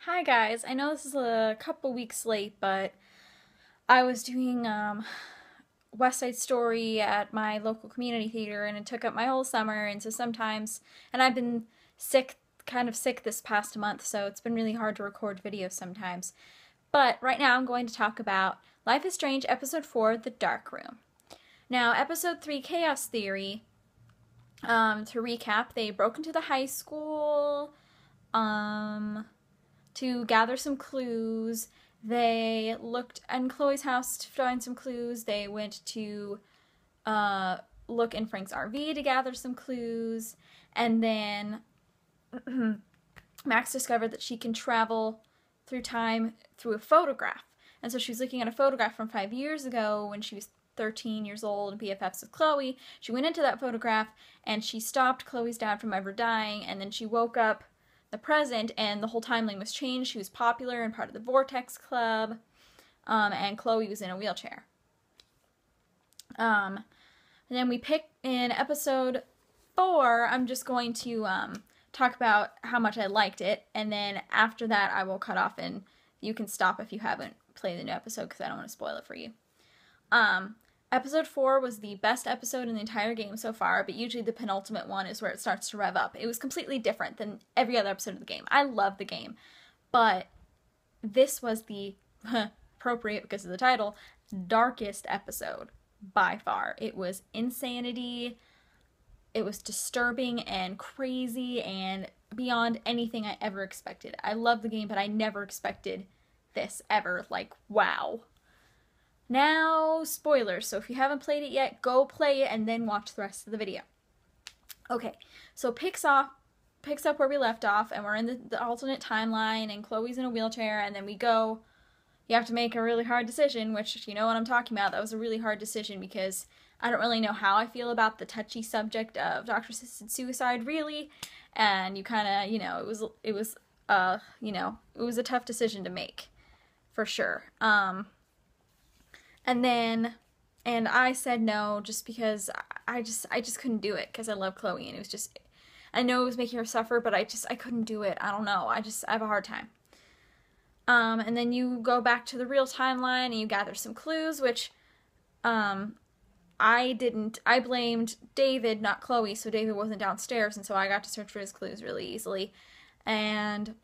Hi guys, I know this is a couple weeks late, but I was doing West Side Story at my local community theater and it took up my whole summer, and so sometimes, and I've been sick, kind of sick this past month, so it's been really hard to record videos sometimes. But right now I'm going to talk about Life is Strange Episode 4, The Dark Room. Now, Episode 3, Chaos Theory, to recap, they broke into the high school, to gather some clues. They looked in Chloe's house to find some clues. They went to look in Frank's RV to gather some clues. And then Max discovered that she can travel through time through a photograph. And so she was looking at a photograph from 5 years ago when she was 13 years old and BFFs with Chloe. She went into that photograph and she stopped Chloe's dad from ever dying, and then she woke up the present and the whole timeline was changed. She was popular and part of the Vortex Club, and Chloe was in a wheelchair. And then we pick in episode 4, I'm just going to talk about how much I liked it, and then after that I will cut off and you can stop if you haven't played the new episode because I don't want to spoil it for you. Episode 4 was the best episode in the entire game so far, but usually the penultimate one is where it starts to rev up. It was completely different than every other episode of the game. I love the game, but this was the, appropriate because of the title, darkest episode by far. It was insanity, it was disturbing and crazy and beyond anything I ever expected. I love the game, but I never expected this ever. Like, wow. Now, spoilers, so if you haven't played it yet, go play it and then watch the rest of the video. Okay, so picks up where we left off, and we're in the alternate timeline, and Chloe's in a wheelchair, and then we go, you have to make a really hard decision, which, you know what I'm talking about. That was a really hard decision because I don't really know how I feel about the touchy subject of doctor-assisted suicide, really, and you kind of, you know, it was a tough decision to make, for sure. And I said no just because I just couldn't do it because I love Chloe, and it was just, I know it was making her suffer, but I couldn't do it. I don't know. I have a hard time. And then you go back to the real timeline and you gather some clues, which, I blamed David, not Chloe, so David wasn't downstairs, and so I got to search for his clues really easily. And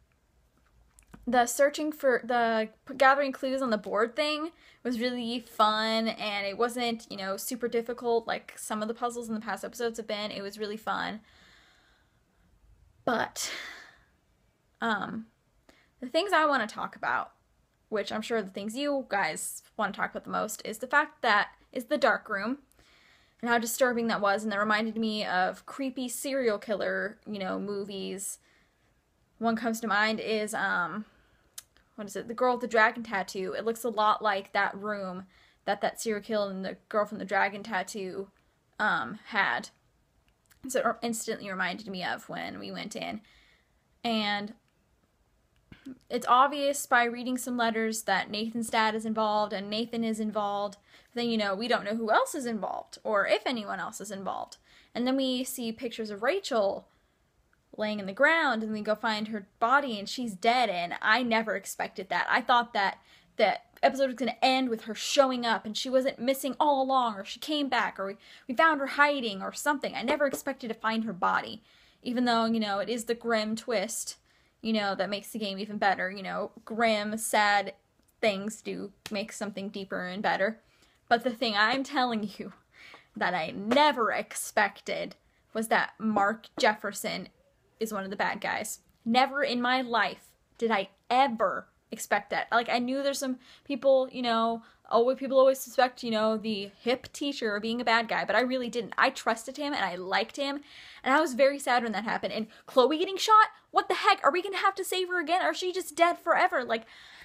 the gathering clues on the board thing was really fun, and it wasn't, you know, super difficult like some of the puzzles in the past episodes have been. It was really fun. But, the things I want to talk about, which I'm sure the things you guys want to talk about the most, is the fact that is the dark room, and how disturbing that was, and that reminded me of creepy serial killer, you know, movies. One comes to mind is, what is it? The Girl with the Dragon Tattoo. It looks a lot like that room that serial killer and the girl from the dragon tattoo had. So it instantly reminded me of when we went in. And it's obvious by reading some letters that Nathan's dad is involved and Nathan is involved. But then, you know, we don't know who else is involved or if anyone else is involved. And then we see pictures of Rachel laying in the ground, and we go find her body and she's dead, and I never expected that. I thought that episode was going to end with her showing up and she wasn't missing all along, or she came back, or we found her hiding or something. I never expected to find her body, even though, you know, it is the grim twist, you know, that makes the game even better. You know, grim, sad things do make something deeper and better. But the thing I'm telling you that I never expected was that Mark Jefferson is one of the bad guys. Never in my life did I ever expect that. Like, I knew there's some people, you know, people always suspect, you know, the hip teacher of being a bad guy, but I really didn't. I trusted him and I liked him, and I was very sad when that happened. And Chloe getting shot? What the heck? Are we gonna have to save her again? Or is she just dead forever? Like,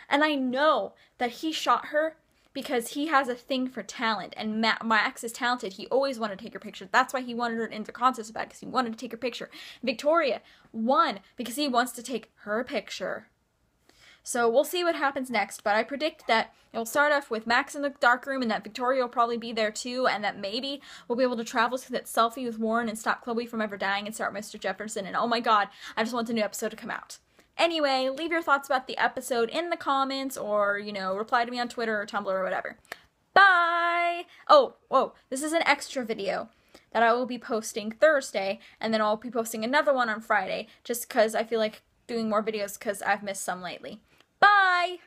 and I know that he shot her because he has a thing for talent, and Max is talented. He always wanted to take her picture. That's why he wanted her into the contest so bad, because he wanted to take her picture. Victoria won because he wants to take her picture. So we'll see what happens next, but I predict that it will start off with Max in the dark room, and that Victoria will probably be there too, and that maybe we'll be able to travel to that selfie with Warren and stop Chloe from ever dying and start Mr. Jefferson, and oh my god, I just want the new episode to come out. Anyway, leave your thoughts about the episode in the comments or, you know, reply to me on Twitter or Tumblr or whatever. Bye! Oh, whoa, this is an extra video that I will be posting Thursday, and then I'll be posting another one on Friday, just because I feel like doing more videos because I've missed some lately. Bye!